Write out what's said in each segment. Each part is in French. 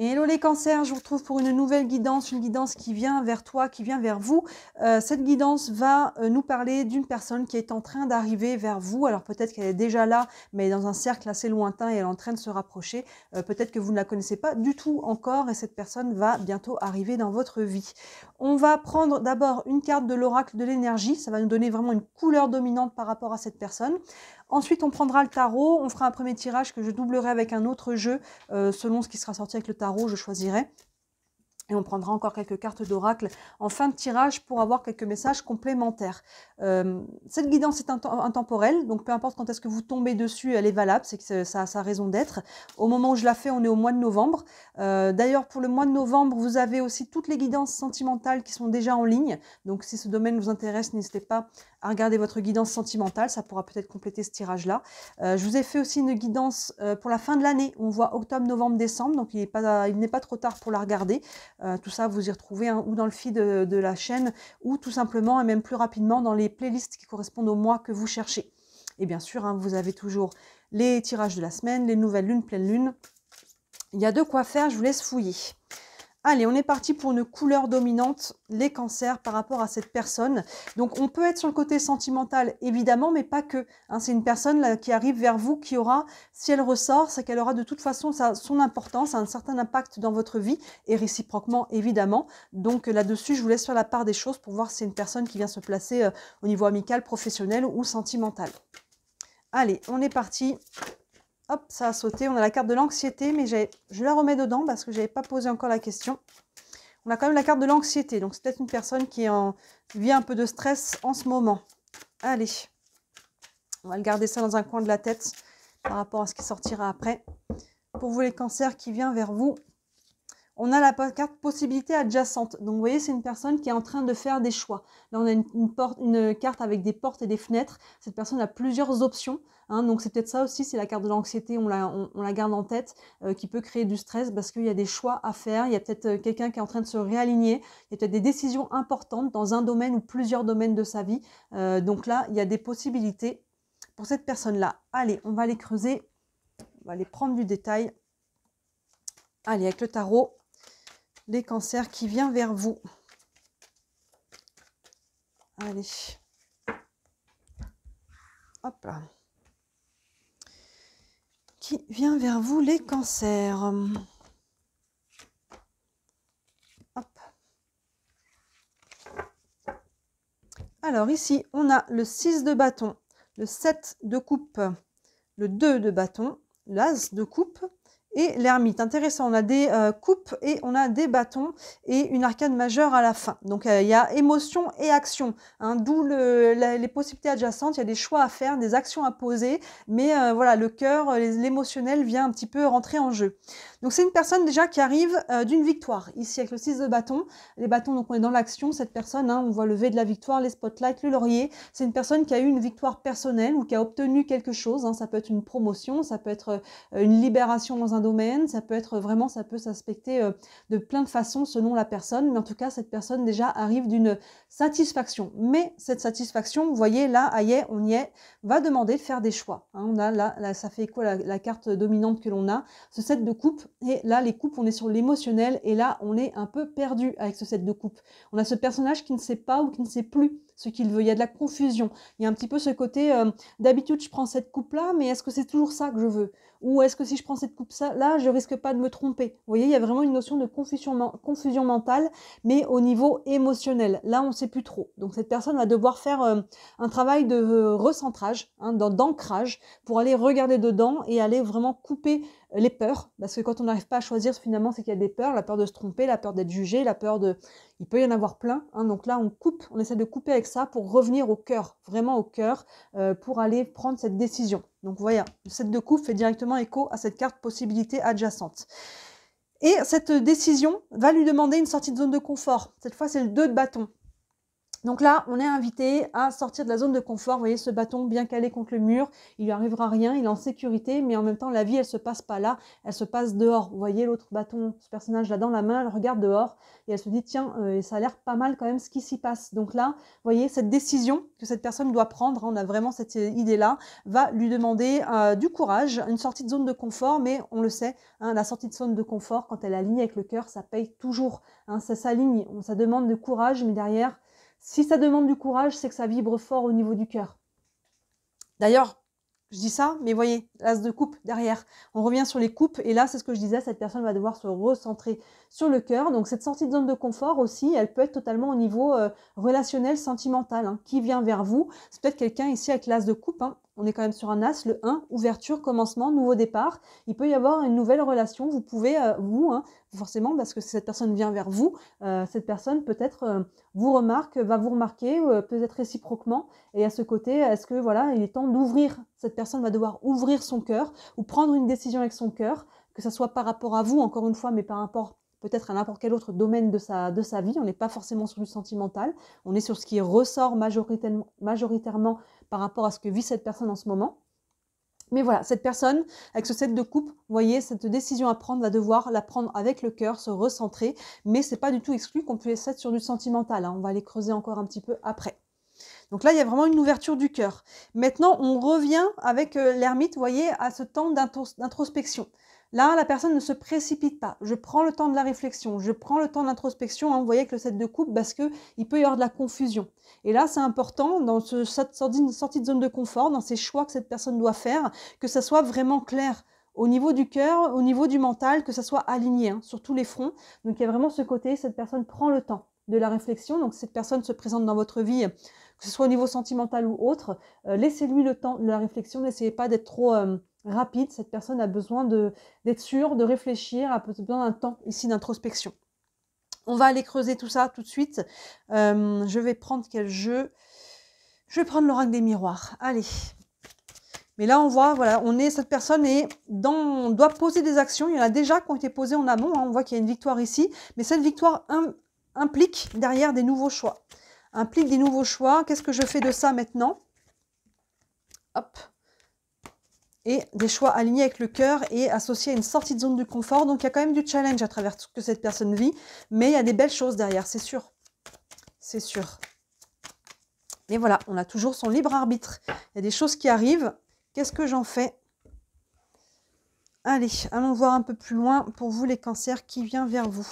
Hello les cancers, je vous retrouve pour une nouvelle guidance, une guidance qui vient vers toi, qui vient vers vous. Cette guidance va nous parler d'une personne qui est en train d'arriver vers vous. Alors peut-être qu'elle est déjà là, mais dans un cercle assez lointain et elle est en train de se rapprocher. Peut-être que vous ne la connaissez pas du tout encore et cette personne va bientôt arriver dans votre vie. On va prendre d'abord une carte de l'oracle de l'énergie, ça va nous donner vraiment une couleur dominante par rapport à cette personne. Ensuite, on prendra le tarot, on fera un premier tirage que je doublerai avec un autre jeu, selon ce qui sera sorti avec le tarot, je choisirai. Et on prendra encore quelques cartes d'oracle en fin de tirage pour avoir quelques messages complémentaires. Cette guidance est intemporelle, donc peu importe quand est-ce que vous tombez dessus, elle est valable, c'est que ça a sa raison d'être. Au moment où je la fais, on est au mois de novembre. D'ailleurs, pour le mois de novembre, vous avez aussi toutes les guidances sentimentales qui sont déjà en ligne. Donc si ce domaine vous intéresse, n'hésitez pas à regarder votre guidance sentimentale, ça pourra peut-être compléter ce tirage-là. Je vous ai fait aussi une guidance pour la fin de l'année, on voit octobre, novembre, décembre, donc il n'est pas trop tard pour la regarder. Tout ça, vous y retrouvez ou dans le feed de la chaîne ou tout simplement et même plus rapidement dans les playlists qui correspondent au mois que vous cherchez. Et bien sûr, vous avez toujours les tirages de la semaine, les nouvelles lunes, pleine lune. Il y a de quoi faire, je vous laisse fouiller. Allez, on est parti pour une couleur dominante, les cancers par rapport à cette personne. Donc, on peut être sur le côté sentimental, évidemment, mais pas que. C'est une personne là, qui arrive vers vous, qui aura, si elle ressort, c'est qu'elle aura de toute façon son importance, un certain impact dans votre vie, et réciproquement, évidemment. Donc, là-dessus, je vous laisse faire la part des choses pour voir si c'est une personne qui vient se placer au niveau amical, professionnel ou sentimental. Allez, on est parti. Hop, ça a sauté. On a la carte de l'anxiété, mais je la remets dedans parce que je n'avais pas posé encore la question. On a quand même la carte de l'anxiété, donc c'est peut-être une personne qui vit un peu de stress en ce moment. Allez, on va le garder ça dans un coin de la tête par rapport à ce qui sortira après. Pour vous les cancers qui vient vers vous, on a la carte possibilité adjacente. Donc vous voyez, c'est une personne qui est en train de faire des choix. Là, on a une carte avec des portes et des fenêtres. Cette personne a plusieurs options. Donc c'est peut-être ça aussi, c'est la carte de l'anxiété, on la garde en tête, qui peut créer du stress parce qu'il y a des choix à faire. Il y a peut-être quelqu'un qui est en train de se réaligner. Il y a peut-être des décisions importantes dans un domaine ou plusieurs domaines de sa vie. Donc là, il y a des possibilités pour cette personne-là. Allez, on va les creuser. On va les prendre du détail. Allez, avec le tarot. Les cancers qui viennent vers vous. Allez. Hop là. Qui vient vers vous, les cancers. Hop. Alors ici, on a le 6 de bâton, le 7 de coupe, le 2 de bâton, l'as de coupe, et l'ermite. Intéressant, on a des coupes et on a des bâtons et une arcane majeure à la fin. Donc il y a émotion et action, d'où les possibilités adjacentes. Il y a des choix à faire, des actions à poser, mais voilà, le cœur, l'émotionnel vient un petit peu rentrer en jeu. Donc c'est une personne déjà qui arrive d'une victoire. Ici avec le 6 de bâton, les bâtons, donc on est dans l'action. Cette personne, on voit le V de la victoire, les spotlights, le laurier. C'est une personne qui a eu une victoire personnelle ou qui a obtenu quelque chose. Ça peut être une promotion, ça peut être une libération dans un domaine, ça peut être vraiment, ça peut s'aspecter de plein de façons selon la personne, mais en tout cas cette personne déjà arrive d'une satisfaction. Mais cette satisfaction, vous voyez là, on y est, va demander de faire des choix. On a là ça fait écho à la carte dominante que l'on a, ce 7 de coupe, et là les coupes, on est sur l'émotionnel, et là on est un peu perdu avec ce 7 de coupe. On a ce personnage qui ne sait pas ou qui ne sait plus ce qu'il veut, il y a de la confusion, il y a un petit peu ce côté, d'habitude je prends cette coupe-là, mais est-ce que c'est toujours ça que je veux? Ou est-ce que si je prends cette coupe-là, je risque pas de me tromper? Vous voyez, il y a vraiment une notion de confusion mentale, mais au niveau émotionnel. Là, on ne sait plus trop. Donc cette personne va devoir faire un travail de recentrage, d'ancrage, pour aller regarder dedans et aller vraiment couper les peurs. Parce que quand on n'arrive pas à choisir, finalement, c'est qu'il y a des peurs, la peur de se tromper, la peur d'être jugé, la peur de... Il peut y en avoir plein. Donc là, on essaie de couper avec ça pour revenir au cœur, vraiment au cœur, pour aller prendre cette décision. Donc voilà, le 7 de coupe fait directement écho à cette carte possibilité adjacente. Et cette décision va lui demander une sortie de zone de confort. Cette fois, c'est le 2 de bâton. Donc là, on est invité à sortir de la zone de confort. Vous voyez ce bâton bien calé contre le mur, il lui arrivera rien, il est en sécurité, mais en même temps, la vie, elle se passe pas là, elle se passe dehors. Vous voyez l'autre bâton, ce personnage là dans la main, elle regarde dehors et elle se dit, tiens, ça a l'air pas mal quand même ce qui s'y passe. Donc là, vous voyez, cette décision que cette personne doit prendre, on a vraiment cette idée-là, va lui demander du courage, une sortie de zone de confort, mais on le sait, hein, la sortie de zone de confort, quand elle est alignée avec le cœur, ça paye toujours. Hein, ça s'aligne, ça demande de courage, mais derrière, si ça demande du courage, c'est que ça vibre fort au niveau du cœur. D'ailleurs, je dis ça, mais voyez, l'as de coupe derrière. On revient sur les coupes, et là, c'est ce que je disais, cette personne va devoir se recentrer sur le cœur. Donc, cette sortie de zone de confort aussi, elle peut être totalement au niveau relationnel, sentimental. Hein. Qui vient vers vous? C'est peut-être quelqu'un ici avec l'as de coupe. Hein. On est quand même sur un as, le 1, ouverture, commencement, nouveau départ. Il peut y avoir une nouvelle relation. Vous pouvez, forcément, parce que cette personne vient vers vous, cette personne peut-être vous remarque, va vous remarquer, peut-être réciproquement. Et à ce côté, est-ce que voilà, il est temps d'ouvrir, cette personne va devoir ouvrir son cœur ou prendre une décision avec son cœur, que ce soit par rapport à vous, encore une fois, mais par rapport peut-être à n'importe quel autre domaine de sa vie. On n'est pas forcément sur du sentimental, on est sur ce qui ressort majoritairement par rapport à ce que vit cette personne en ce moment. Mais voilà, cette personne, avec ce set de coupe, vous voyez, cette décision à prendre, va devoir la prendre avec le cœur, se recentrer, mais c'est pas du tout exclu qu'on puisse être sur du sentimental. Hein. On va aller creuser encore un petit peu après. Donc là, il y a vraiment une ouverture du cœur. Maintenant, on revient avec l'ermite, vous voyez, à ce temps d'introspection. Là, la personne ne se précipite pas. Je prends le temps de la réflexion, je prends le temps de l'introspection, hein, vous voyez, avec le set de coupe, parce qu'il peut y avoir de la confusion. Et là, c'est important, dans cette sortie de zone de confort, dans ces choix que cette personne doit faire, que ça soit vraiment clair au niveau du cœur, au niveau du mental, que ça soit aligné hein, sur tous les fronts. Donc, il y a vraiment ce côté, cette personne prend le temps de la réflexion. Donc, cette personne se présente dans votre vie, que ce soit au niveau sentimental ou autre, laissez-lui le temps de la réflexion, n'essayez pas d'être trop rapide. Cette personne a besoin d'être sûre, de réfléchir, a besoin d'un temps ici d'introspection. On va aller creuser tout ça tout de suite. Je vais prendre quel jeu? Je vais prendre l'oracle des miroirs. Allez. Mais là, on voit, voilà, cette personne doit poser des actions. Il y en a déjà qui ont été posées en amont. Hein. On voit qu'il y a une victoire ici. Mais cette victoire implique derrière des nouveaux choix. Implique des nouveaux choix. Qu'est-ce que je fais de ça maintenant? Hop. Et des choix alignés avec le cœur et associés à une sortie de zone de confort. Donc, il y a quand même du challenge à travers tout ce que cette personne vit. Mais il y a des belles choses derrière, c'est sûr. C'est sûr. Et voilà, on a toujours son libre arbitre. Il y a des choses qui arrivent. Qu'est-ce que j'en fais? Allez, allons voir un peu plus loin pour vous les cancers qui vient vers vous.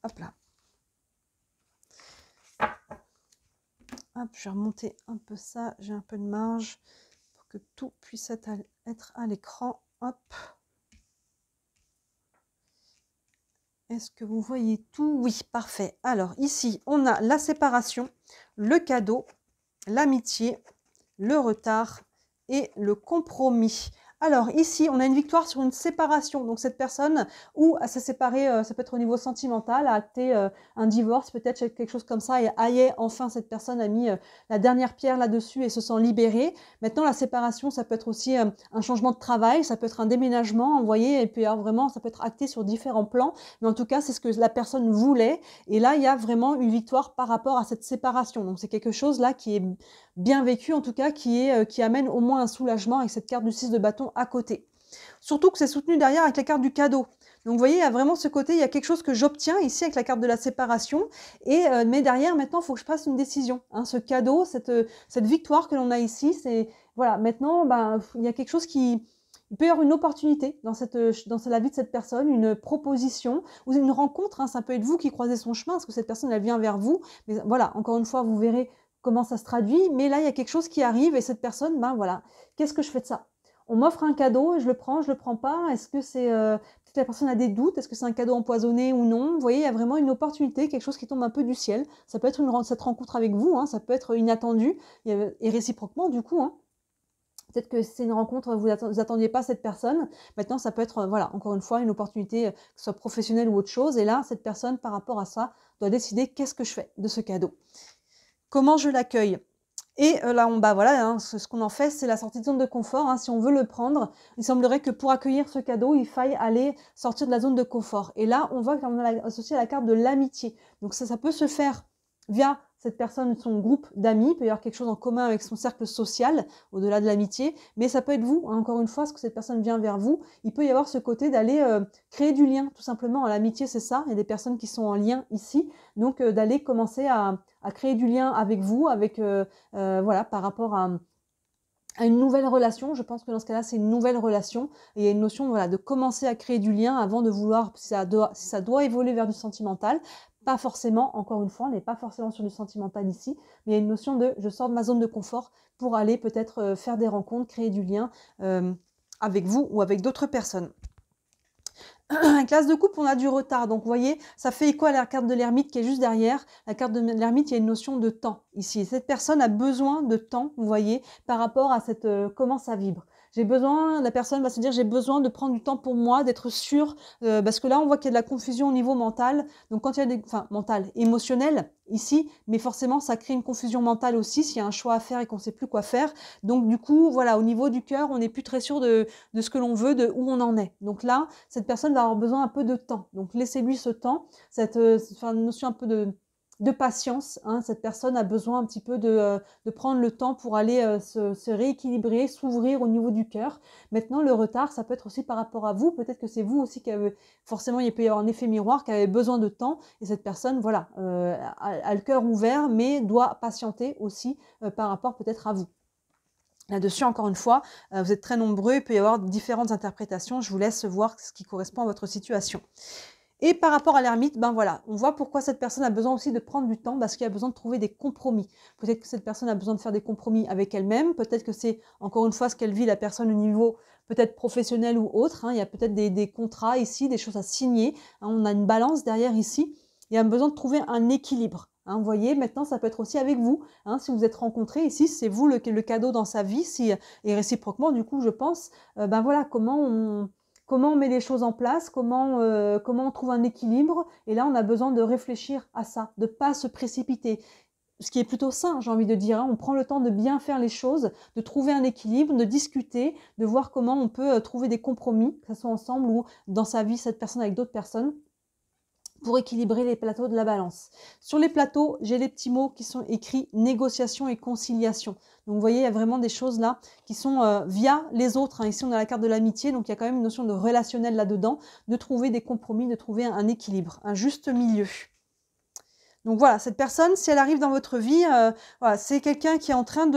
Hop là. Hop, je vais remonter un peu ça. J'ai un peu de marge pour que tout puisse être à l'écran. Hop. Est-ce que vous voyez tout? Oui, parfait. Alors ici, on a la séparation, le cadeau, l'amitié, le retard et le compromis. Alors ici, on a une victoire sur une séparation. Donc cette personne, ou à se séparer, ça peut être au niveau sentimental, a acté un divorce, peut-être quelque chose comme ça, et aïe, enfin cette personne a mis la dernière pierre là-dessus et se sent libérée. Maintenant, la séparation, ça peut être aussi un changement de travail, ça peut être un déménagement, vous voyez, et puis alors, vraiment, ça peut être acté sur différents plans. Mais en tout cas, c'est ce que la personne voulait. Et là, il y a vraiment une victoire par rapport à cette séparation. Donc c'est quelque chose là qui est bien vécu, en tout cas, qui amène au moins un soulagement avec cette carte du 6 de bâton à côté. Surtout que c'est soutenu derrière avec la carte du cadeau. Donc vous voyez, il y a vraiment ce côté, il y a quelque chose que j'obtiens ici avec la carte de la séparation, mais derrière maintenant il faut que je fasse une décision. Hein, ce cadeau, cette victoire que l'on a ici, c'est voilà, maintenant il y a quelque chose il peut y avoir une opportunité dans la vie de cette personne, une proposition ou une rencontre. Hein, ça peut être vous qui croisez son chemin, parce que cette personne elle vient vers vous. Mais voilà, encore une fois, vous verrez comment ça se traduit. Mais là, il y a quelque chose qui arrive et cette personne, voilà, qu'est-ce que je fais de ça? On m'offre un cadeau, je le prends pas. Est-ce que c'est peut-être la personne a des doutes? Est-ce que c'est un cadeau empoisonné ou non? Vous voyez, il y a vraiment une opportunité, quelque chose qui tombe un peu du ciel. Ça peut être cette rencontre avec vous, hein, ça peut être inattendu et réciproquement du coup. Hein. Peut-être que c'est une rencontre, vous attendiez pas cette personne. Maintenant, ça peut être, voilà, encore une fois, une opportunité, que ce soit professionnelle ou autre chose. Et là, cette personne, par rapport à ça, doit décider qu'est-ce que je fais de ce cadeau. Comment je l'accueille? Et là, bah voilà, hein, ce qu'on en fait, c'est la sortie de zone de confort. Hein. Si on veut le prendre, il semblerait que pour accueillir ce cadeau, il faille aller sortir de la zone de confort. Et là, on voit qu'on a associé à la carte de l'amitié. Donc ça peut se faire via cette personne, son groupe d'amis, il peut y avoir quelque chose en commun avec son cercle social, au-delà de l'amitié, mais ça peut être vous, hein, encore une fois, parce que cette personne vient vers vous, il peut y avoir ce côté d'aller créer du lien, tout simplement. L'amitié, c'est ça, il y a des personnes qui sont en lien ici, donc d'aller commencer à créer du lien avec vous, avec voilà, par rapport à une nouvelle relation. Je pense que dans ce cas-là, c'est une nouvelle relation. Et il y a une notion voilà, de commencer à créer du lien avant de vouloir, si ça doit évoluer vers du sentimental. Pas forcément, encore une fois, on n'est pas forcément sur du sentimental ici, mais il y a une notion de je sors de ma zone de confort pour aller peut-être faire des rencontres, créer du lien avec vous ou avec d'autres personnes. Avec l'as de coupe, on a du retard. Donc, vous voyez, ça fait écho à la carte de l'ermite qui est juste derrière. La carte de l'ermite, il y a une notion de temps ici. Cette personne a besoin de temps, vous voyez, par rapport à cette comment ça vibre. J'ai besoin, la personne va se dire, j'ai besoin de prendre du temps pour moi, d'être sûre, parce que là, on voit qu'il y a de la confusion au niveau mental. Donc, quand il y a des, enfin, mental, émotionnel ici, mais forcément, ça crée une confusion mentale aussi s'il y a un choix à faire et qu'on ne sait plus quoi faire. Donc, du coup, voilà, au niveau du cœur, on n'est plus très sûr de ce que l'on veut, de où on en est. Donc là, cette personne va avoir besoin un peu de temps. Donc, laissez-lui ce temps, cette notion un peu de patience. Hein. Cette personne a besoin un petit peu de prendre le temps pour aller se rééquilibrer, s'ouvrir au niveau du cœur. Maintenant, le retard, ça peut être aussi par rapport à vous. Peut-être que c'est vous aussi qui avez, forcément, il peut y avoir un effet miroir, qui avait besoin de temps. Et cette personne, voilà, a le cœur ouvert, mais doit patienter aussi par rapport peut-être à vous. Là-dessus, encore une fois, vous êtes très nombreux, il peut y avoir différentes interprétations. Je vous laisse voir ce qui correspond à votre situation. Et par rapport à l'ermite, ben voilà, on voit pourquoi cette personne a besoin aussi de prendre du temps, parce qu'il a besoin de trouver des compromis. Peut-être que cette personne a besoin de faire des compromis avec elle-même, peut-être que c'est, encore une fois, ce qu'elle vit, la personne au niveau peut-être professionnel ou autre. Hein. Il y a peut-être des contrats ici, des choses à signer. Hein. On a une balance derrière ici. Il y a besoin de trouver un équilibre. Hein, vous voyez, maintenant, ça peut être aussi avec vous. Hein, si vous êtes rencontrés ici, c'est vous le cadeau dans sa vie, et réciproquement, du coup, je pense, ben voilà, comment on met les choses en place, comment on trouve un équilibre. Et là, on a besoin de réfléchir à ça, de ne pas se précipiter. Ce qui est plutôt sain, j'ai envie de dire. Hein. On prend le temps de bien faire les choses, de trouver un équilibre, de discuter, de voir comment on peut trouver des compromis, que ce soit ensemble ou dans sa vie, cette personne avec d'autres personnes, pour équilibrer les plateaux de la balance. Sur les plateaux, j'ai les petits mots qui sont écrits négociation et conciliation. Donc vous voyez, il y a vraiment des choses là qui sont via les autres. Hein. Ici, on a la carte de l'amitié, donc il y a quand même une notion de relationnel là-dedans, de trouver des compromis, de trouver un équilibre, un juste milieu. Donc voilà, cette personne, si elle arrive dans votre vie, voilà, c'est quelqu'un qui est en train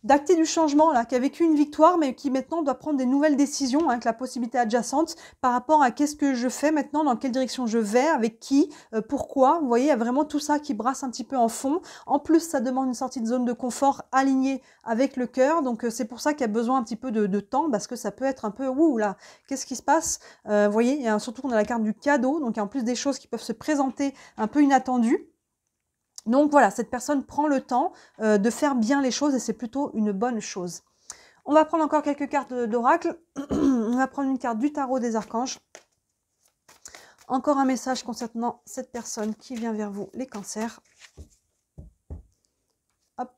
d'acter du changement, là, qui a vécu une victoire, mais qui maintenant doit prendre des nouvelles décisions, hein, avec la possibilité adjacente par rapport à qu'est-ce que je fais maintenant, dans quelle direction je vais, avec qui, pourquoi. Vous voyez, il y a vraiment tout ça qui brasse un petit peu en fond. En plus, ça demande une sortie de zone de confort alignée avec le cœur, donc c'est pour ça qu'il y a besoin un petit peu de temps, parce que ça peut être un peu, ouh là, qu'est-ce qui se passe? Vous voyez, surtout qu'on a la carte du cadeau, donc il y a en plus des choses qui peuvent se présenter un peu inattendues. Donc voilà, cette personne prend le temps de faire bien les choses et c'est plutôt une bonne chose. On va prendre encore quelques cartes d'oracle. On va prendre une carte du tarot des archanges. Encore un message concernant cette personne qui vient vers vous, les cancers. Hop.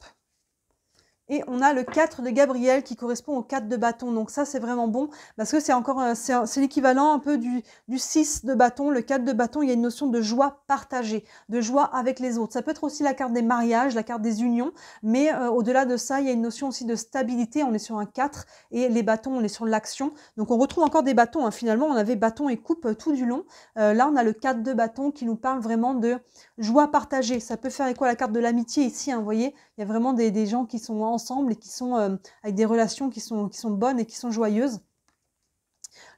Et on a le 4 de Gabriel qui correspond au 4 de bâton. Donc ça, c'est vraiment bon parce que c'est encore c'est l'équivalent un peu du 6 de bâton. Le 4 de bâton, il y a une notion de joie partagée, de joie avec les autres. Ça peut être aussi la carte des mariages, la carte des unions. Mais au-delà de ça, il y a une notion aussi de stabilité. On est sur un 4 et les bâtons, on est sur l'action. Donc on retrouve encore des bâtons. Hein. Finalement, on avait bâton et coupe tout du long. Là, on a le 4 de bâton qui nous parle vraiment de joie partagée. Ça peut faire écho à la carte de l'amitié ici. Hein, vous voyez, il y a vraiment des gens qui sont ensemble et qui sont avec des relations qui sont bonnes et qui sont joyeuses.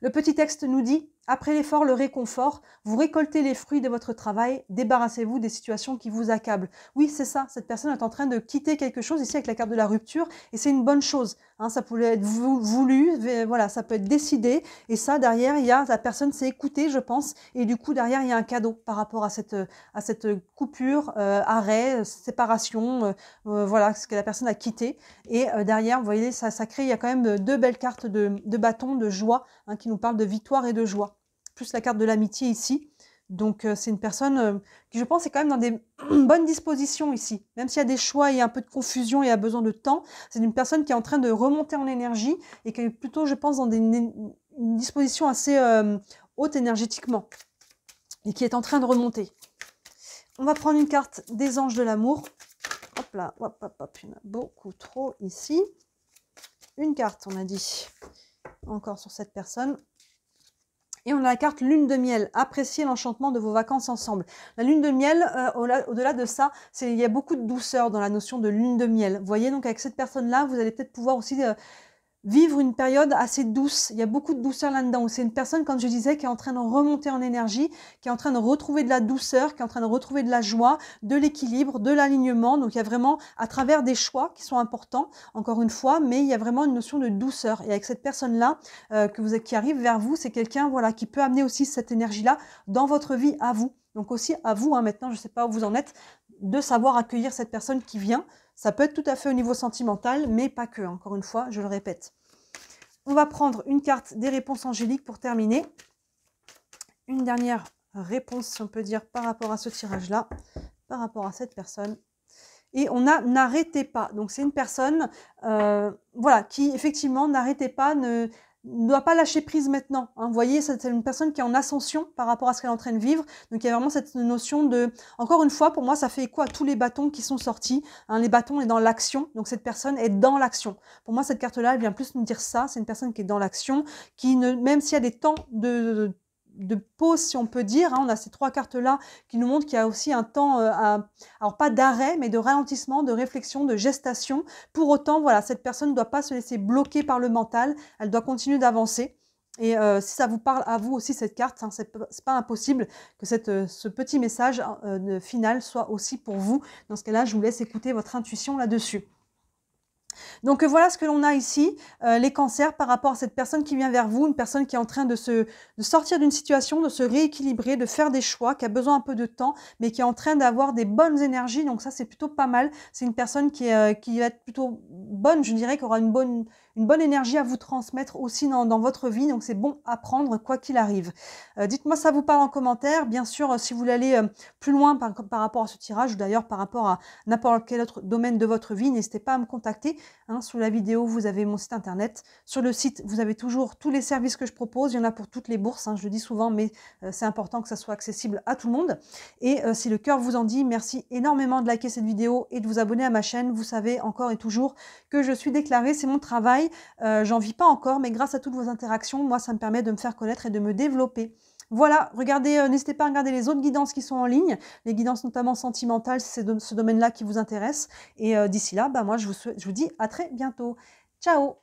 Le petit texte nous dit « Après l'effort, le réconfort, vous récoltez les fruits de votre travail, débarrassez-vous des situations qui vous accablent. » Oui, c'est ça, cette personne est en train de quitter quelque chose ici avec la carte de la rupture et c'est une bonne chose. Hein, ça pouvait être voulu, voilà, ça peut être décidé et ça, derrière, il y a la personne s'est écoutée, je pense, et du coup, derrière, il y a un cadeau par rapport à cette coupure, arrêt, séparation, voilà, ce que la personne a quitté. Et derrière, vous voyez, ça crée, il y a quand même deux belles cartes de bâton, de joie, hein, qui nous parlent de victoire et de joie. Plus la carte de l'amitié ici. Donc, c'est une personne qui, je pense, est quand même dans des bonnes dispositions ici. Même s'il y a des choix et un peu de confusion et a besoin de temps, c'est une personne qui est en train de remonter en énergie et qui est plutôt, je pense, dans une disposition assez haute énergétiquement et qui est en train de remonter. On va prendre une carte des anges de l'amour. Hop là, hop, hop, hop, il y en a beaucoup trop ici. Une carte, on a dit, encore sur cette personne. Et on a la carte lune de miel. Appréciez l'enchantement de vos vacances ensemble. La lune de miel, au-delà de ça, il y a beaucoup de douceur dans la notion de lune de miel. Vous voyez, donc avec cette personne-là, vous allez peut-être pouvoir aussi vivre une période assez douce. Il y a beaucoup de douceur là-dedans. C'est une personne, comme je disais, qui est en train de remonter en énergie, qui est en train de retrouver de la douceur, qui est en train de retrouver de la joie, de l'équilibre, de l'alignement. Donc il y a vraiment, à travers des choix qui sont importants, encore une fois, mais il y a vraiment une notion de douceur. Et avec cette personne-là qui arrive vers vous, c'est quelqu'un voilà, qui peut amener aussi cette énergie-là dans votre vie à vous. Donc aussi à vous, maintenant, je ne sais pas où vous en êtes, de savoir accueillir cette personne qui vient. Ça peut être tout à fait au niveau sentimental, mais pas que, encore une fois, je le répète. On va prendre une carte des réponses angéliques pour terminer. Une dernière réponse, si on peut dire, par rapport à ce tirage-là, par rapport à cette personne. Et on a « n'arrêtez pas ». Donc, c'est une personne voilà, qui, effectivement, n'arrêtez pas, ne doit pas lâcher prise maintenant. Hein. Vous voyez, c'est une personne qui est en ascension par rapport à ce qu'elle est en train de vivre. Donc, il y a vraiment cette notion de... Encore une fois, pour moi, ça fait écho à tous les bâtons qui sont sortis. Hein. Les bâtons est dans l'action. Donc, cette personne est dans l'action. Pour moi, cette carte-là, elle vient plus nous dire ça. C'est une personne qui est dans l'action, qui, même s'il y a des temps de pause, si on peut dire. Hein, on a ces trois cartes-là qui nous montrent qu'il y a aussi un temps, alors pas d'arrêt, mais de ralentissement, de réflexion, de gestation. Pour autant, voilà, cette personne ne doit pas se laisser bloquer par le mental, elle doit continuer d'avancer. Et si ça vous parle à vous aussi cette carte, hein, c'est pas impossible que ce petit message final soit aussi pour vous. Dans ce cas-là, je vous laisse écouter votre intuition là-dessus. Donc voilà ce que l'on a ici, les cancers par rapport à cette personne qui vient vers vous, une personne qui est en train de sortir d'une situation, de se rééquilibrer, de faire des choix, qui a besoin un peu de temps, mais qui est en train d'avoir des bonnes énergies, donc ça c'est plutôt pas mal. C'est une personne qui va être plutôt bonne, je dirais, qui aura une bonne énergie à vous transmettre aussi dans votre vie, donc c'est bon à prendre quoi qu'il arrive. Dites-moi si ça vous parle en commentaire, bien sûr si vous voulez aller plus loin par rapport à ce tirage, ou d'ailleurs par rapport à n'importe quel autre domaine de votre vie, n'hésitez pas à me contacter. Hein, sous la vidéo, vous avez mon site internet. Sur le site, vous avez toujours tous les services que je propose. Il y en a pour toutes les bourses, hein, je le dis souvent, mais c'est important que ça soit accessible à tout le monde. Et si le cœur vous en dit, merci énormément de liker cette vidéo et de vous abonner à ma chaîne. Vous savez encore et toujours que je suis déclarée, c'est mon travail. J'en vis pas encore, mais grâce à toutes vos interactions, moi, ça me permet de me faire connaître et de me développer. Voilà, regardez, n'hésitez pas à regarder les autres guidances qui sont en ligne, les guidances notamment sentimentales, si c'est ce domaine-là qui vous intéresse. Et d'ici là, moi je vous dis à très bientôt. Ciao!